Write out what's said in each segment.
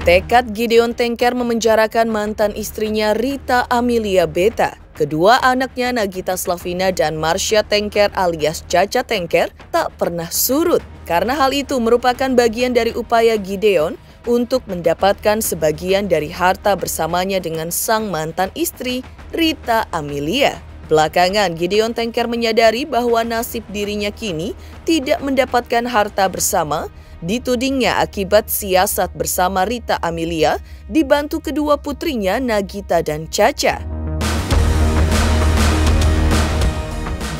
Tekad Gideon Tengker memenjarakan mantan istrinya Rita Amelia Beta. Kedua anaknya Nagita Slavina dan Marsha Tengker alias Caca Tengker tak pernah surut. Karena hal itu merupakan bagian dari upaya Gideon untuk mendapatkan sebagian dari harta bersamanya dengan sang mantan istri Rita Amelia. Belakangan, Gideon Tengker menyadari bahwa nasib dirinya kini tidak mendapatkan harta bersama, ditudingnya akibat siasat bersama Rita Amelia dibantu kedua putrinya Nagita dan Caca.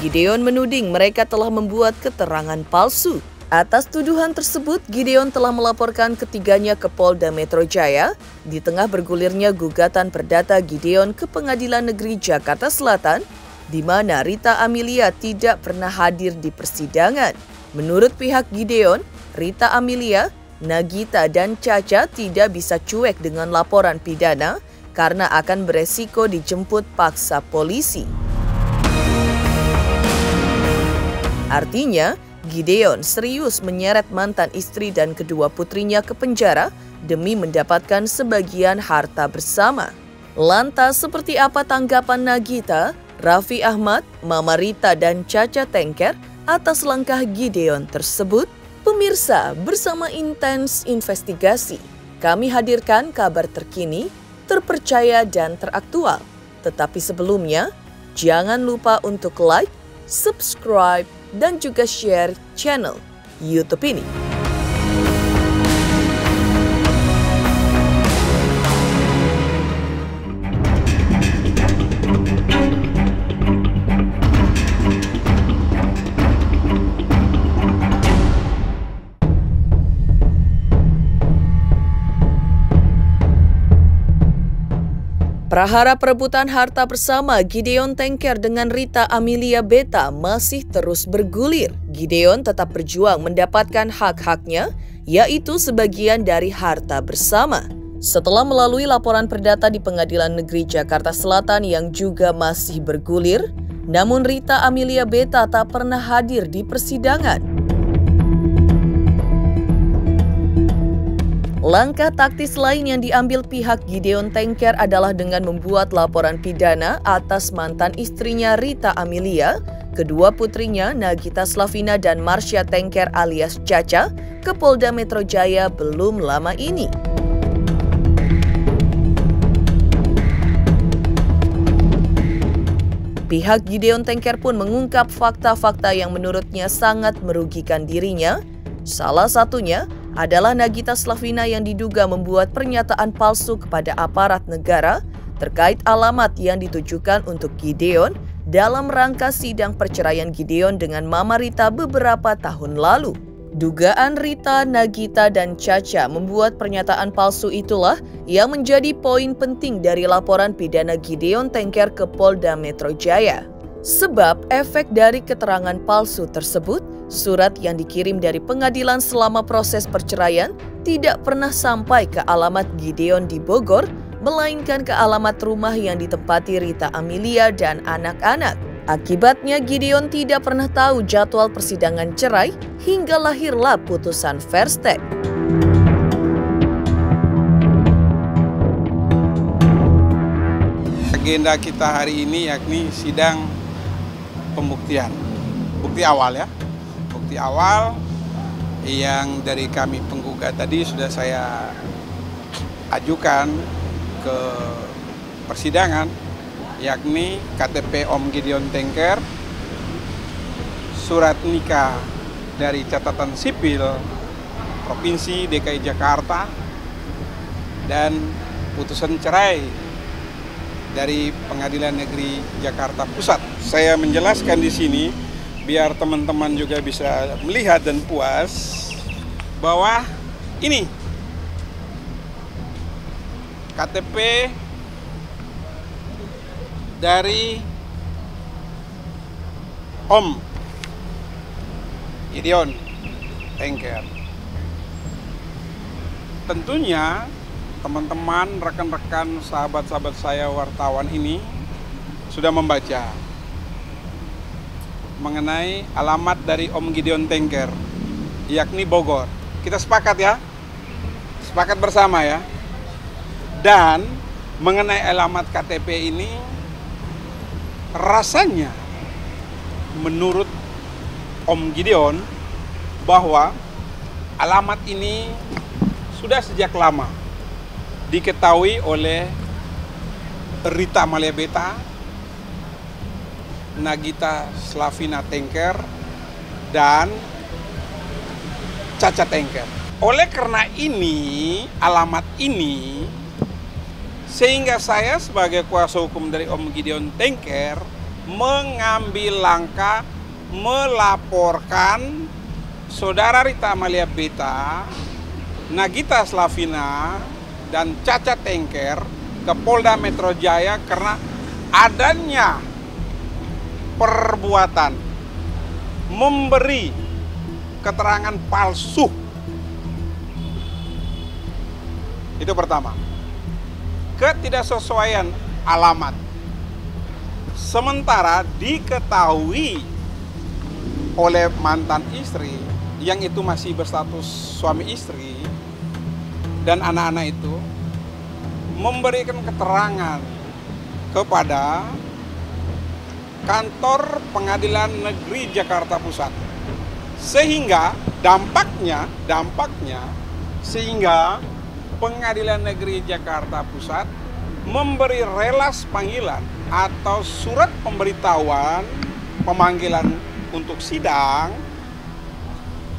Gideon menuding mereka telah membuat keterangan palsu. Atas tuduhan tersebut, Gideon telah melaporkan ketiganya ke Polda Metro Jaya di tengah bergulirnya gugatan perdata Gideon ke Pengadilan Negeri Jakarta Selatan, di mana Rita Amelia tidak pernah hadir di persidangan. Menurut pihak Gideon, Rita Amelia, Nagita, dan Caca tidak bisa cuek dengan laporan pidana karena akan beresiko dijemput paksa polisi. Artinya, Gideon serius menyeret mantan istri dan kedua putrinya ke penjara demi mendapatkan sebagian harta bersama. Lantas, seperti apa tanggapan Nagita, Raffi Ahmad, Mama Rita, dan Caca Tengker atas langkah Gideon tersebut? Pemirsa, bersama Intens Investigasi, kami hadirkan kabar terkini, terpercaya, dan teraktual. Tetapi sebelumnya, jangan lupa untuk like, subscribe, dan juga share channel YouTube ini. Prahara perebutan harta bersama Gideon Tengker dengan Rita Amelia Beta masih terus bergulir. Gideon tetap berjuang mendapatkan hak-haknya, yaitu sebagian dari harta bersama. Setelah melalui laporan perdata di Pengadilan Negeri Jakarta Selatan yang juga masih bergulir, namun Rita Amelia Beta tak pernah hadir di persidangan. Langkah taktis lain yang diambil pihak Gideon Tengker adalah dengan membuat laporan pidana atas mantan istrinya Rita Amelia, kedua putrinya Nagita Slavina dan Marsha Tengker alias Caca ke Polda Metro Jaya belum lama ini. Pihak Gideon Tengker pun mengungkap fakta-fakta yang menurutnya sangat merugikan dirinya. Salah satunya adalah Nagita Slavina yang diduga membuat pernyataan palsu kepada aparat negara terkait alamat yang ditujukan untuk Gideon dalam rangka sidang perceraian Gideon dengan Mama Rita beberapa tahun lalu. Dugaan Rita, Nagita, dan Caca membuat pernyataan palsu itulah yang menjadi poin penting dari laporan pidana Gideon Tengker ke Polda Metro Jaya. Sebab efek dari keterangan palsu tersebut, surat yang dikirim dari pengadilan selama proses perceraian tidak pernah sampai ke alamat Gideon di Bogor, melainkan ke alamat rumah yang ditempati Rita Amelia dan anak-anak. Akibatnya Gideon tidak pernah tahu jadwal persidangan cerai hingga lahirlah putusan Versteeg. Agenda kita hari ini yakni sidang pembuktian, bukti awal ya. Bukti awal yang dari kami penggugat tadi sudah saya ajukan ke persidangan, yakni KTP Om Gideon Tengker, surat nikah dari catatan sipil Provinsi DKI Jakarta, dan putusan cerai dari Pengadilan Negeri Jakarta Pusat. Saya menjelaskan di sini biar teman-teman juga bisa melihat dan puas bahwa ini KTP dari Om Gideon Tengker. Tentunya teman-teman, rekan-rekan, sahabat-sahabat saya wartawan ini sudah membaca mengenai alamat dari Om Gideon Tengker, yakni Bogor. Kita sepakat ya? Sepakat bersama ya? Dan mengenai alamat KTP ini, rasanya menurut Om Gideon bahwa alamat ini sudah sejak lama diketahui oleh Rita Amalia Beta, Nagita Slavina Tengker, dan Caca Tengker. Oleh karena ini, alamat ini, sehingga saya sebagai kuasa hukum dari Om Gideon Tengker mengambil langkah melaporkan Saudara Rita Amalia Beta, Nagita Slavina, dan Caca Tengker ke Polda Metro Jaya karena adanya perbuatan memberi keterangan palsu. Itu pertama. Ketidaksesuaian alamat. Sementara diketahui oleh mantan istri yang itu masih berstatus suami istri dan anak-anak itu memberikan keterangan kepada Kantor Pengadilan Negeri Jakarta Pusat, sehingga dampaknya sehingga Pengadilan Negeri Jakarta Pusat memberi relas panggilan atau surat pemberitahuan pemanggilan untuk sidang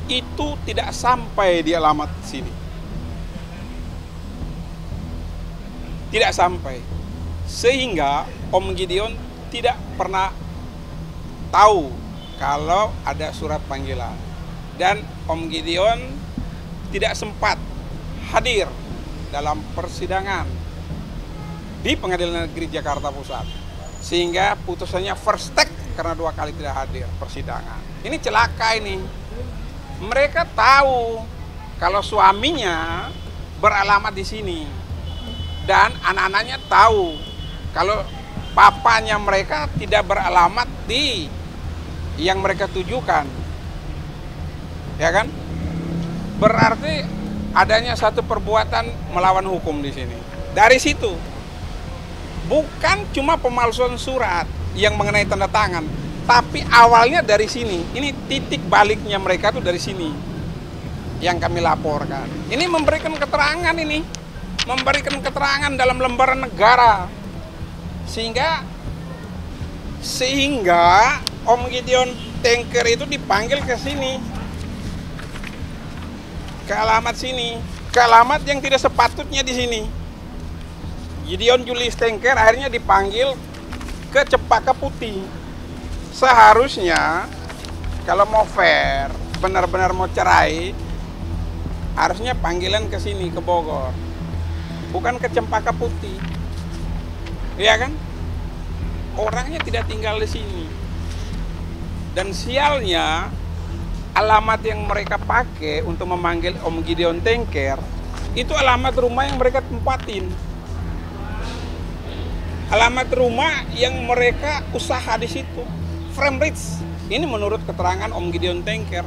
itu tidak sampai di alamat sini. Tidak sampai. Sehingga Om Gideon tidak pernah tahu kalau ada surat panggilan. Dan Om Gideon tidak sempat hadir dalam persidangan di Pengadilan Negeri Jakarta Pusat. Sehingga putusannya first take karena 2 kali tidak hadir persidangan. Ini celaka ini. Mereka tahu kalau suaminya beralamat di sini. Dan anak-anaknya tahu kalau papanya mereka tidak beralamat di yang mereka tujukan. Ya kan? Berarti adanya satu perbuatan melawan hukum di sini. Dari situ, bukan cuma pemalsuan surat yang mengenai tanda tangan, tapi awalnya dari sini. Ini titik baliknya mereka tuh dari sini yang kami laporkan. Ini memberikan keterangan memberikan keterangan dalam lembaran negara, sehingga Om Gideon Tengker itu dipanggil ke sini, ke alamat sini, ke alamat yang tidak sepatutnya di sini. Gideon Julius Tengker akhirnya dipanggil ke Cempaka Putih. Seharusnya kalau mau fair, benar-benar mau cerai, harusnya panggilan ke sini, ke Bogor, bukan ke Cempaka Putih. Iya kan? Orangnya tidak tinggal di sini. Dan sialnya, alamat yang mereka pakai untuk memanggil Om Gideon Tengker itu alamat rumah yang mereka tempatin. Alamat rumah yang mereka usaha di situ. Framebridge. Ini menurut keterangan Om Gideon Tengker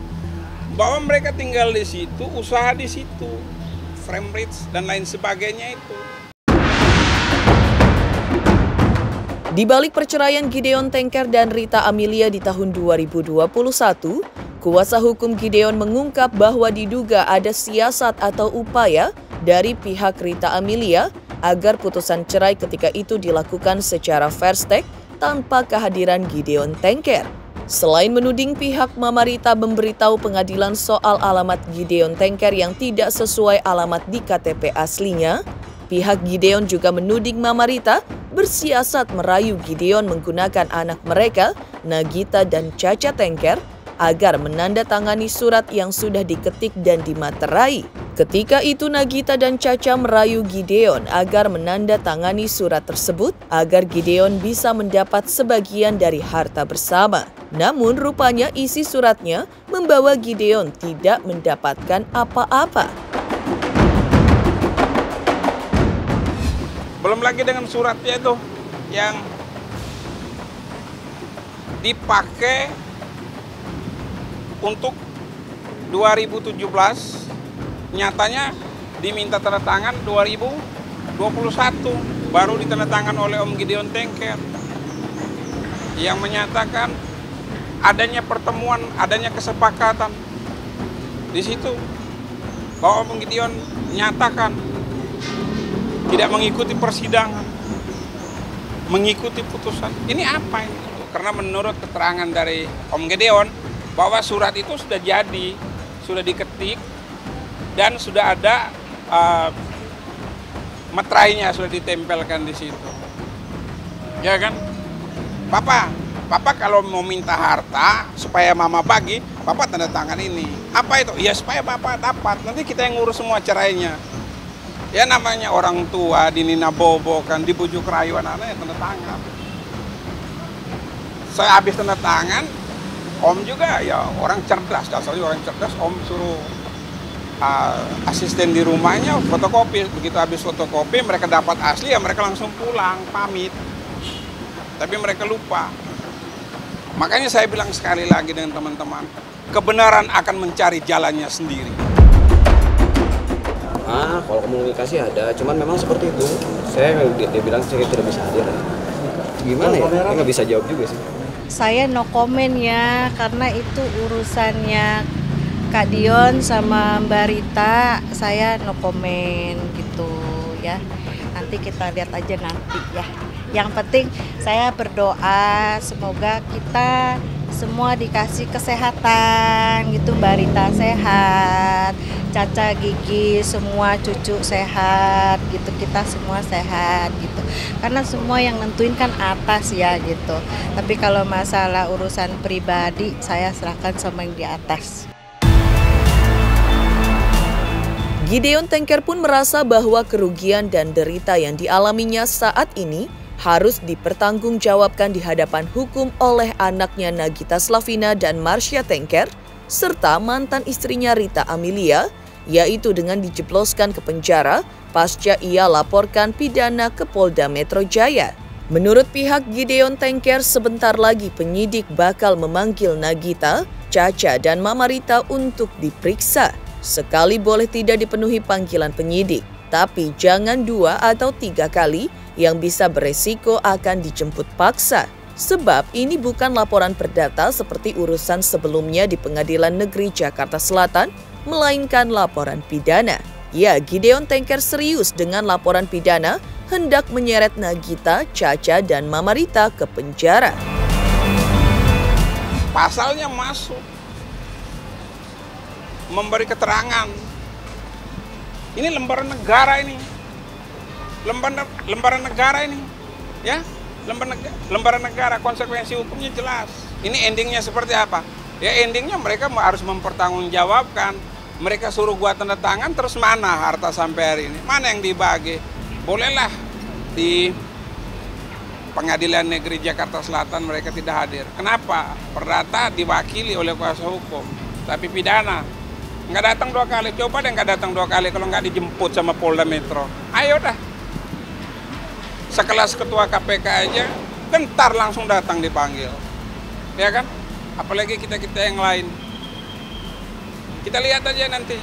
bahwa mereka tinggal di situ, usaha di situ. Framebridge dan lain sebagainya itu. Di balik perceraian Gideon Tengker dan Rita Amelia di tahun 2021, kuasa hukum Gideon mengungkap bahwa diduga ada siasat atau upaya dari pihak Rita Amelia agar putusan cerai ketika itu dilakukan secara first take tanpa kehadiran Gideon Tengker. Selain menuding pihak Mama Rita memberitahu pengadilan soal alamat Gideon Tengker yang tidak sesuai alamat di KTP aslinya, pihak Gideon juga menuding Mama Rita bersiasat merayu Gideon menggunakan anak mereka, Nagita dan Caca Tengker, agar menandatangani surat yang sudah diketik dan dimaterai. Ketika itu Nagita dan Caca merayu Gideon agar menandatangani surat tersebut agar Gideon bisa mendapat sebagian dari harta bersama. Namun rupanya isi suratnya membawa Gideon tidak mendapatkan apa-apa. Belum lagi dengan suratnya itu yang dipakai untuk 2017, nyatanya diminta tanda tangan 2018. 21 baru ditandatangan oleh Om Gideon Tengker yang menyatakan adanya pertemuan, adanya kesepakatan di situ bahwa Om Gideon menyatakan tidak mengikuti persidangan, mengikuti putusan. Ini apa ini? Karena menurut keterangan dari Om Gideon bahwa surat itu sudah jadi, sudah diketik dan sudah ada meterainya, sudah ditempelkan di situ. Ya kan? Papa kalau mau minta harta supaya mama bagi, Papa tanda tangan ini. Apa itu? Ya supaya Papa dapat. Nanti kita yang ngurus semua cerainya. Ya namanya orang tua dinina bobo kan, dibujuk rayu anak-anaknya tanda tangan. Saya habis tanda tangan, Om juga ya orang cerdas, dasarnya orang cerdas. Om suruh asisten di rumahnya fotokopi. Begitu habis fotokopi mereka dapat asli ya mereka langsung pulang pamit. Tapi mereka lupa. Makanya saya bilang sekali lagi dengan teman-teman, kebenaran akan mencari jalannya sendiri. Kalau komunikasi ada, cuman memang seperti itu. Dia bilang saya tidak bisa hadir. Gimana ya? Saya nggak bisa jawab juga sih. Saya no comment ya, karena itu urusannya Kak Dion sama Mbak Rita. Saya no comment gitu ya. Nanti kita lihat aja nanti ya. Yang penting saya berdoa semoga kita semua dikasih kesehatan gitu, Mbak Rita sehat, Caca, Gigi, semua cucu sehat gitu, kita semua sehat gitu. Karena semua yang nentuin kan atas ya gitu. Tapi kalau masalah urusan pribadi saya serahkan sama yang di atas. Gideon Tengker pun merasa bahwa kerugian dan derita yang dialaminya saat ini harus dipertanggungjawabkan di hadapan hukum oleh anaknya Nagita Slavina dan Marsha Tengker, serta mantan istrinya Rita Amelia, yaitu dengan dijebloskan ke penjara pasca ia laporkan pidana ke Polda Metro Jaya. Menurut pihak Gideon Tengker, sebentar lagi penyidik bakal memanggil Nagita, Caca, dan Mama Rita untuk diperiksa. Sekali boleh tidak dipenuhi panggilan penyidik, tapi jangan 2 atau 3 kali yang bisa beresiko akan dijemput paksa. Sebab ini bukan laporan perdata seperti urusan sebelumnya di Pengadilan Negeri Jakarta Selatan, melainkan laporan pidana. Ya, Gideon Tengker serius dengan laporan pidana hendak menyeret Nagita, Caca, dan Mama Rita ke penjara. Pasalnya masuk, memberi keterangan. Ini lembaran negara ini. Lembaran negara ini, ya, lembaran negara, konsekuensi hukumnya jelas. Ini endingnya seperti apa? Ya endingnya mereka harus mempertanggungjawabkan. Mereka suruh gua tanda tangan, terus mana harta sampai hari ini? Mana yang dibagi? Bolehlah di Pengadilan Negeri Jakarta Selatan mereka tidak hadir. Kenapa? Perdata diwakili oleh kuasa hukum, tapi pidana nggak datang 2 kali. Coba deh nggak datang 2 kali kalau nggak dijemput sama Polda Metro. Ayo dah. Sekelas ketua KPK aja, bentar langsung datang dipanggil. Ya kan? Apalagi kita-kita yang lain. Kita lihat aja nanti.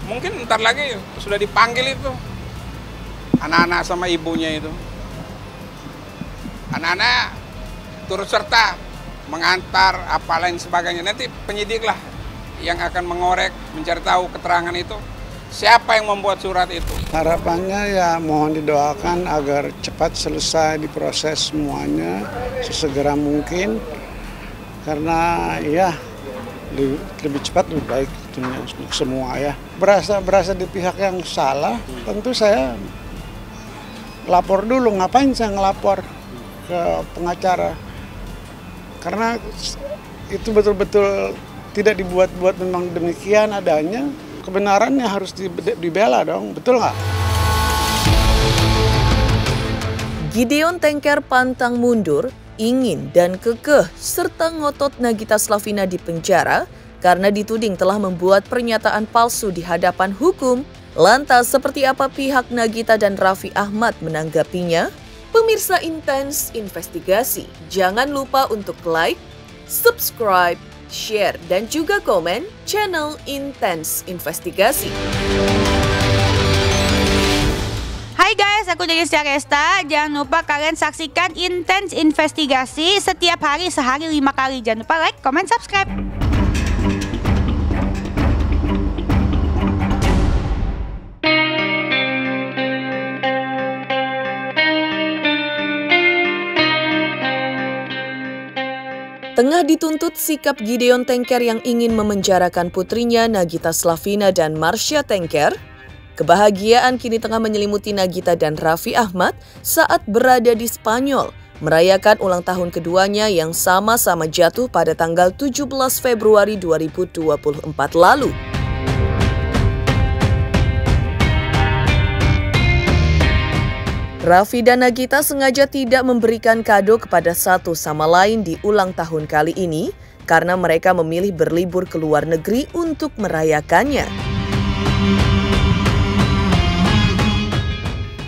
Mungkin ntar lagi sudah dipanggil itu. Anak-anak sama ibunya itu. Anak-anak turut serta mengantar apa lain sebagainya. Nanti penyidik lah yang akan mengorek, mencari tahu keterangan itu. Siapa yang membuat surat itu? Harapannya ya mohon didoakan agar cepat selesai diproses semuanya sesegera mungkin. Karena ya lebih cepat lebih baik untuk semua ya. Berasa di pihak yang salah, tentu saya lapor dulu. Ngapain saya ngelapor ke pengacara? Karena itu betul-betul tidak dibuat-buat, memang demikian adanya. Kebenarannya harus dibela dong, betul nggak? Gideon Tengker pantang mundur, ingin dan kekeh, serta ngotot Nagita Slavina di penjara karena dituding telah membuat pernyataan palsu di hadapan hukum. Lantas seperti apa pihak Nagita dan Raffi Ahmad menanggapinya? Pemirsa Intens Investigasi, jangan lupa untuk like, subscribe, share, dan juga komen channel Intens Investigasi. aku Denisya Resta. Jangan lupa kalian saksikan Intens Investigasi setiap hari, sehari 5 kali. Jangan lupa like, comment, subscribe. Tengah dituntut sikap Gideon Tengker yang ingin memenjarakan putrinya Nagita Slavina dan Marsha Tengker, kebahagiaan kini tengah menyelimuti Nagita dan Raffi Ahmad saat berada di Spanyol, merayakan ulang tahun keduanya yang sama-sama jatuh pada tanggal 17 Februari 2024 lalu. Raffi dan Nagita sengaja tidak memberikan kado kepada satu sama lain di ulang tahun kali ini karena mereka memilih berlibur ke luar negeri untuk merayakannya.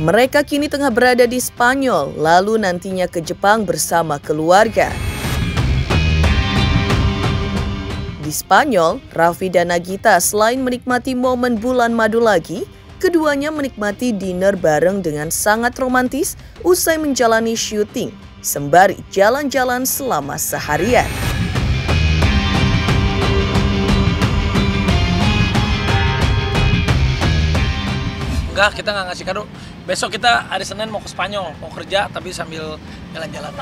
Mereka kini tengah berada di Spanyol, lalu nantinya ke Jepang bersama keluarga. Di Spanyol, Raffi dan Nagita selain menikmati momen bulan madu lagi, keduanya menikmati dinner bareng dengan sangat romantis usai menjalani syuting, sembari jalan-jalan selama seharian. Enggak, kita nggak ngasih kado. Besok kita hari Senin mau ke Spanyol, mau kerja tapi sambil jalan-jalan.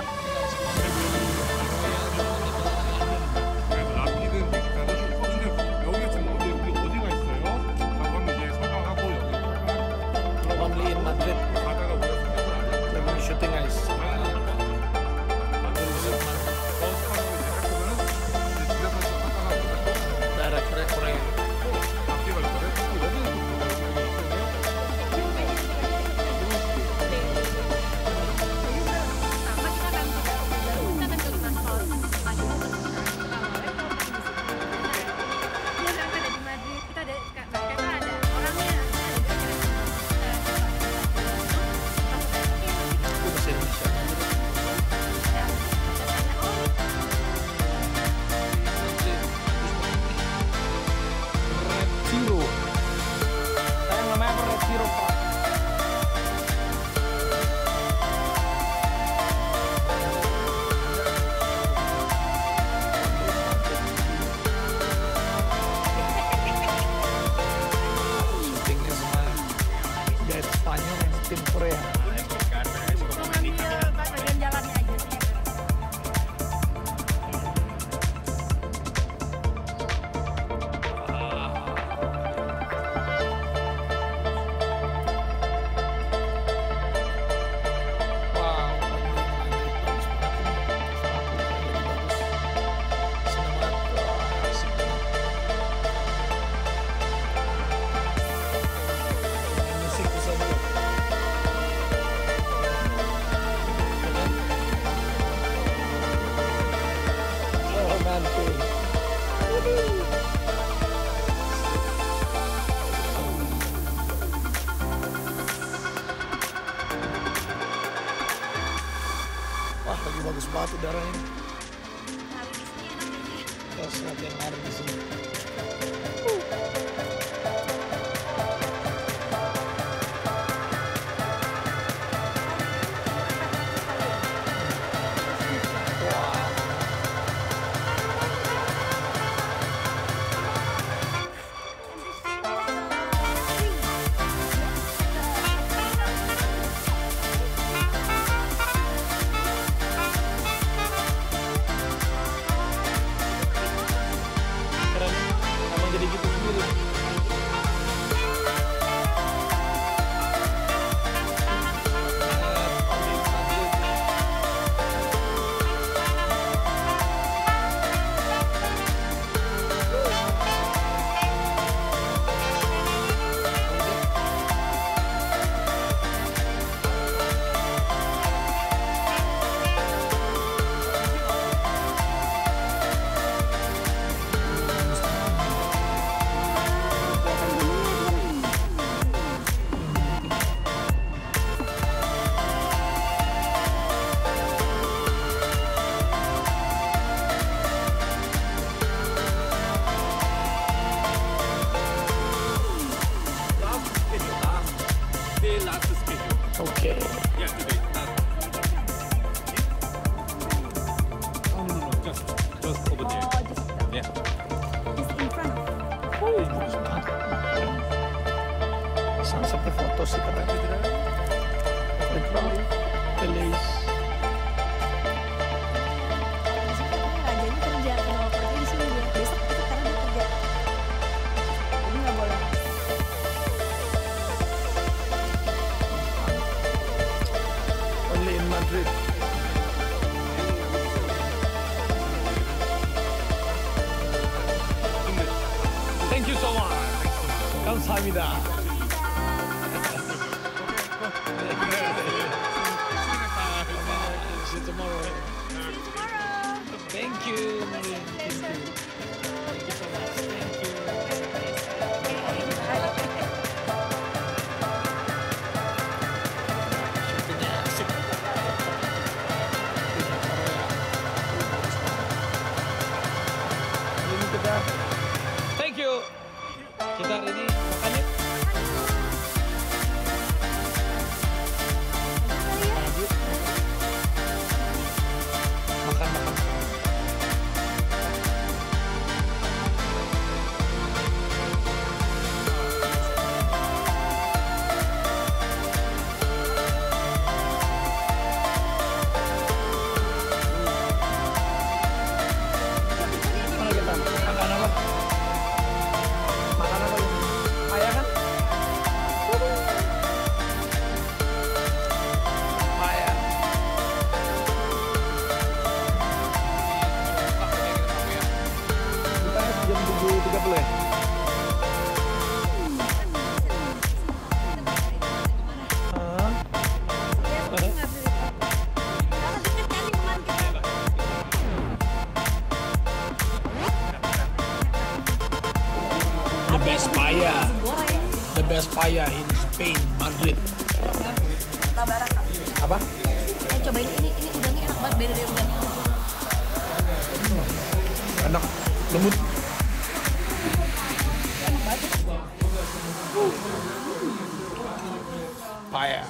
Madrid, memang syuting guys. Daerah Korea. Tim Korea. Wah, lagi bagus banget udaranya. Terus latihan lari di sini. Emang jadi gitu. tosi pada Feliz. Rajanya kerja, kalau kerja di sini besok itu karena dia kerja. Jadi nggak boleh. Only in Madrid. Thank you so much. 감사합니다. See you tomorrow. Thank you, Maureen. Thank you. Thank you so much. Thank you. Syutingnya asik. Ini kita. Thank you. Kita hari ini makan yuk. Makan. Mana kita? Makan apa? Makan apa? Paya kan? Paya. Kita jam 7.30 ya? The best paya in Spain, Madrid. Apa? Cobain ini udangnya enak banget, beda dari udang yang Enak, lembut. Paya.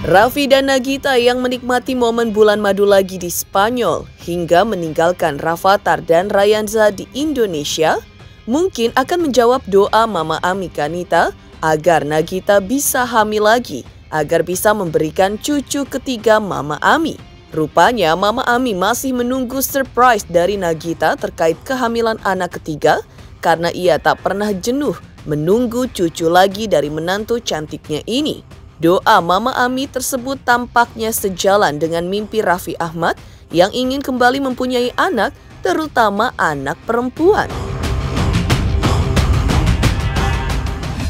Raffi dan Nagita yang menikmati momen bulan madu lagi di Spanyol hingga meninggalkan Rafathar dan Rayanza di Indonesia mungkin akan menjawab doa Mama Ami Kanita agar Nagita bisa hamil lagi agar bisa memberikan cucu ketiga Mama Ami. Rupanya Mama Ami masih menunggu surprise dari Nagita terkait kehamilan anak ketiga karena ia tak pernah jenuh menunggu cucu lagi dari menantu cantiknya ini. Doa Mama Ami tersebut tampaknya sejalan dengan mimpi Raffi Ahmad yang ingin kembali mempunyai anak, terutama anak perempuan.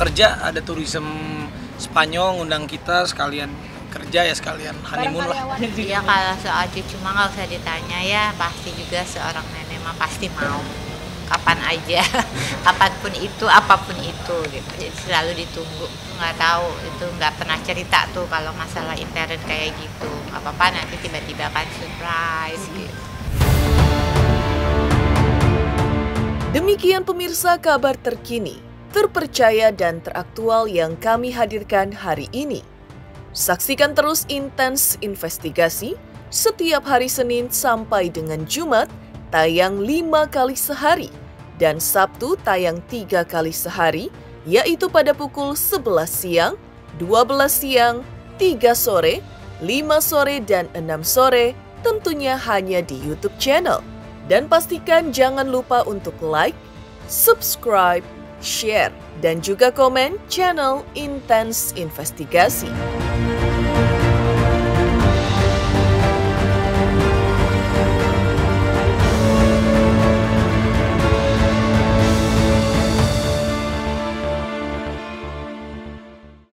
Kerja ada tourism Spanyol ngundang kita sekalian kerja ya sekalian honeymoon lah. Ya kalau soal cucu mah nggak usah ditanya ya, pasti juga seorang nenek mah pasti mau. Kapan aja, kapanpun itu, apapun itu gitu. Jadi selalu ditunggu. Nggak tahu, itu nggak pernah cerita tuh kalau masalah intern kayak gitu. Nggak apa-apa, nanti tiba-tiba kan surprise gitu. Demikian pemirsa kabar terkini, terpercaya dan teraktual yang kami hadirkan hari ini. Saksikan terus Intens Investigasi setiap hari Senin sampai dengan Jumat tayang 5 kali sehari dan Sabtu tayang 3 kali sehari, yaitu pada pukul 11 siang, 12 siang, 3 sore, 5 sore, dan 6 sore, tentunya hanya di YouTube channel. Dan pastikan jangan lupa untuk like, subscribe, share, dan juga komen channel Intens Investigasi.